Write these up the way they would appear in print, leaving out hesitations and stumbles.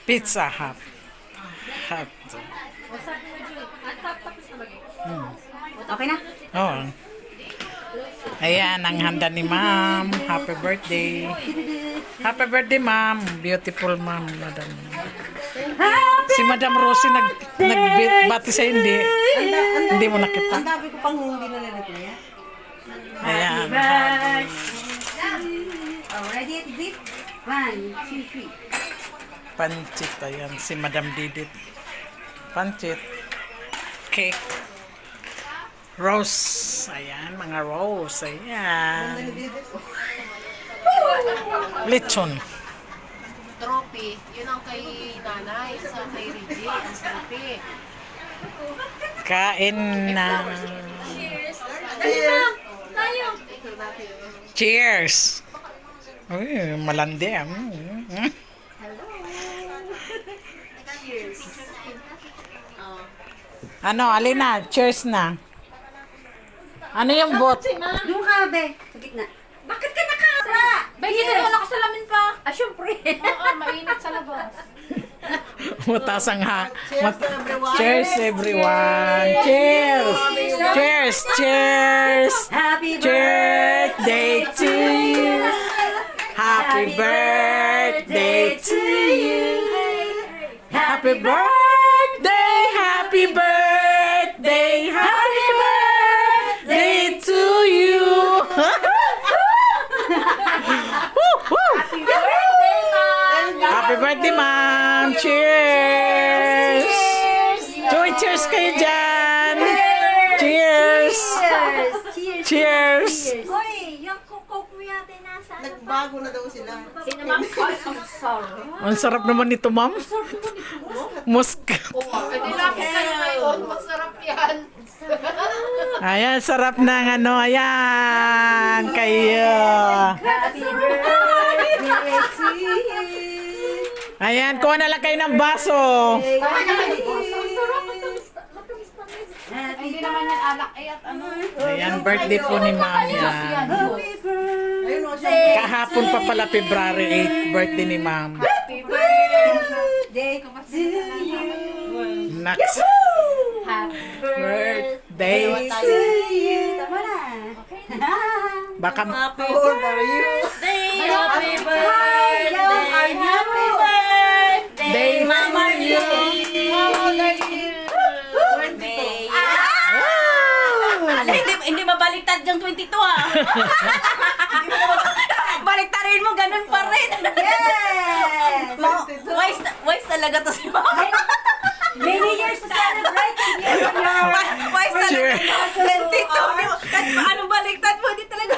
Pizza Hut. Hut. Okay na? Oh. Ayan, ang handa ni ma'am. Happy birthday. Happy birthday, ma'am. Beautiful, ma'am. Madam. Si Madam Rosie nagbati sa hindi. Hindi mo nakita. Ang dami ko pang hindi na nalito niya. Ayan. Ready to dip? 1, 2, 3. Pancit. Ayan, si Madam Didit. Pancit. Cake. Rose. Ayan, mga rose. Ayan. Lechon. Trophy. Yun ang kay nanay. Sa kay Reggie. Ang trophy. Kain na. Tayo. Cheers. Uy, malandi. Cheers. Ano, Alina, cheers na. Ano yung bot? Doon ka, be. Sa gitna. Bakit ka nakasa? Bagay na nakasalamin pa. Ah, syempre. Oo, mainit sa labas. Matasang ha. Cheers, everyone. Cheers. Cheers, cheers. Happy Birthday to you. Happy birthday to you. Happy birthday, happy birthday, happy birthday to you. Happy birthday, ma'am. Cheers. Joy, cheers kayo dyan. Cheers. Cheers! Cheers. Hoy, yung coke mo yata nasa ano pa? Nagbago na daw sila. Sino ma'am? Ay, ang sorry. Ang sarap naman nito, ma'am. Musk. Pwede lang kayo ngayon. Masarap yan. Ayan, sarap ng ano. Ayan, kayo. Happy birthday to you! Ayan, kuha na lang kayo ng baso. Tama na kayo. Ang sarap. Matamis pa rin. Hindi naman yan alak. Ay, at ano. Ayan, birthday po ni ma'am yan. Happy birthday! Kahapon pa pala, February 8, birthday ni ma'am. Happy birthday. To you! Next Happy birthday. To you! Tama na! Baka How old are you? Happy birthday. Happy day, Mama you. How old are you? May Ah! hindi mabaliktad yung 22 ah. Baliktarin mo, ganun pa rin. Yes! Wise talaga to si Mama. Many years to celebrate. Wise talaga. Cheers. 22. Kahit paano baliktad mo, hindi talaga.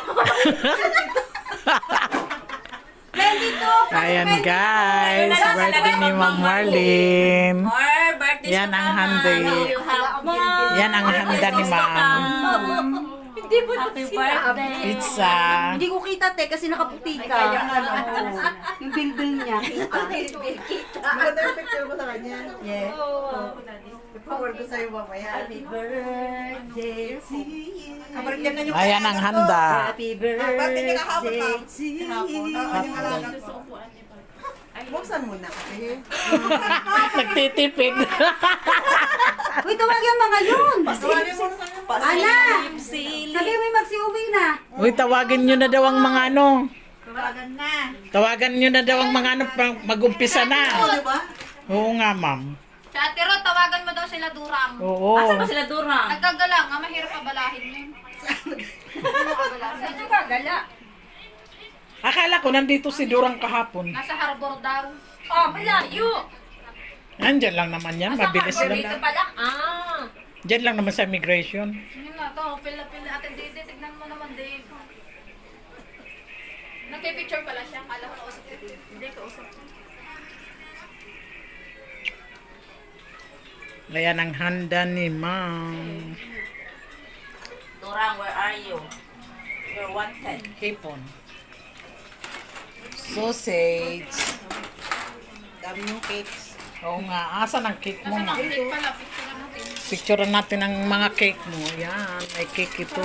22. Ayan guys, birthday ni Ma'am Marlene. More birthdays Yan to ang come, handa. Mama. You have more. Yan ang handa ni Ma'am. Hindi mo Happy birthday. Pizza. Hindi ko kita, te, kasi nakaputi ka. Yung bilbil niya, kita. Maganda yung picture mo sa kanya. Yeah. I-forward ko sa'yo mamaya. Happy birthday to you. Kabarin yan na yung Ayan ang handa. Happy birthday to you. Buksan mo na kasi. Nagtitipid. Uy, tawag yung mga yun. Tawagin mo na sa'yo. Ana, sabi mo magsiuwi na. Uy, tawagin nyo na daw ang mga ano. Tawagan na. Tawagan nyo na daw ang mga ano, mag-umpisa na. Di ba? Oo nga, ma'am. Sa Ate Ro, tawagan mo daw sila Durang. Oo. Asa ba sila Dura? Nagkagala nga, mahirap pabalahin yun. Saan gagala? Akala ko nandito si Durang kahapon. Nasa harbor daw. Oh, malayo. Nandyan lang naman yan, mabilis Dito lang. pala. Ah. Diyan lang naman sa immigration. Yun na to, pila-pila. Ate Dede, tignan mo naman, Dave. Nagpipicture pala siya. Kala ko kausap ko. Hindi, kausap ko. Ayan ang handa ni Ma'am. Durang, where are you? You're wanted. Hipon. Sausage. Dami yung cakes. Oo nga, asan ang cake mo, ma? Cake pala, picture natin. Picturean natin ang mga cake mo. Yan, may cake ito.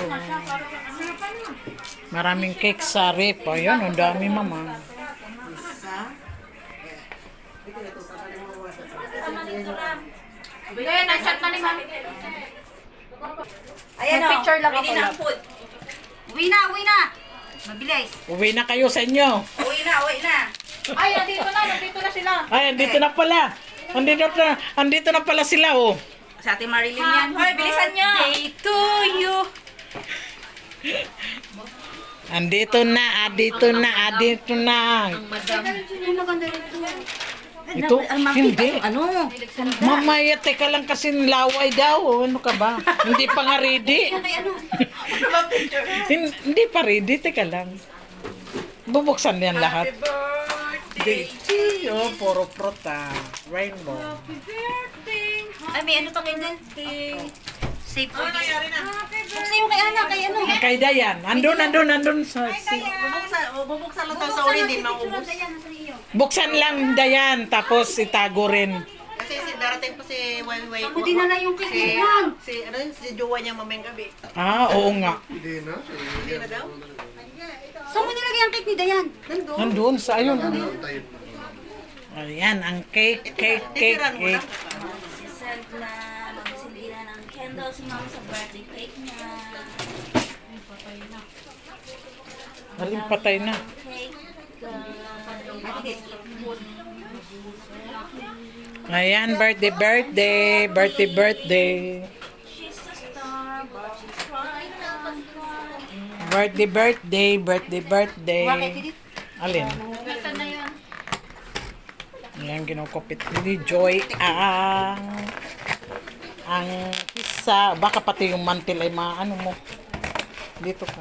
Maraming cake sa rep. Ayan, ang dami, mama. Isa. Ayan, nag-shot na ni Ma'am. Ayan o. Picture lang Pwede ako na lang. ang food. Uwi na, uwi na. Mabilis. Uwi na kayo sa inyo. Uwi na, uwi na. Ay, nandito na sila. Ay, andito na pala. Andito na pala sila, oh. Sa ating Marilyn yan. Hoy, bilisan nyo. Day to you. Andito na. Ito, hindi. Ano? Mamaya, teka lang kasi laway daw. Oh. Ano ka ba? Hindi pa nga ready. Kay ano? Hindi pa ready, teka lang. Bubuksan yan lahat. Day. Oh, puro pruta. Rainbow. Ay, may ano pa kayo dyan? Save for this. Buksan yung kay Ana, kay ano? Kay Dayan. Andun sa... Bubuksan lang tayo sa uli, hindi maubos. Buksan lang, Dayan. Tapos itago rin. Kasi darating pa si Wai. Ako din na yung cake yan. Si jowa niya mamayang gabi. Ah, oo nga. Hindi na daw? Saan mo nilagay ang cake ni Dayan? Nandun sa ayun. Ayan, ang cake. Sisend na magsilbi na ng candle si Mama sa birthday cake niya. Haling patay na. Cake. Ayan, birthday. She's a star, but she's crying on crying. Birthday. Alin? Nasaan na yun? Ayan, kinukupit ni Joy ang isa. Baka pati yung mantil ay maano mo. Dito ka.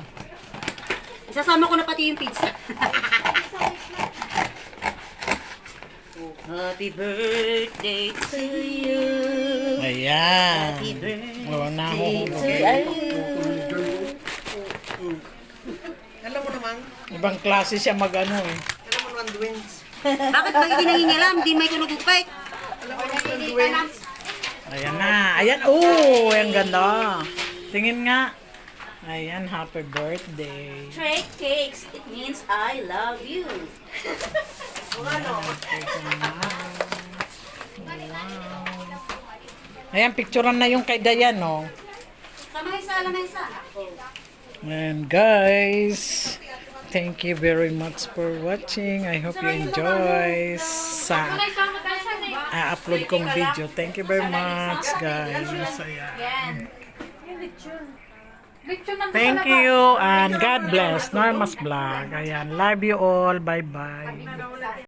Isasama ko na pati yung pizza. Happy birthday to you. Ayan. Oo na ako. Alam mo naman, Ibang klase siya mag-ano eh. alam mo naman, twins. Bakit pag ginangingilam, di may kunugugpay? Alam mo naman, twins. Ayan na. Ayan. Oh, ang ganda. Tingin nga. Ayan, happy birthday. Trade cakes, it means I love you. Ayan, picturean na yung kay Dayan, oh. Lamesa. And guys, thank you very much for watching. I hope you enjoy sa upload kong video. Thank you very much, guys. Ayan. Thank you and God bless. Norma's Vlog. Ayan, love you all. Bye-bye.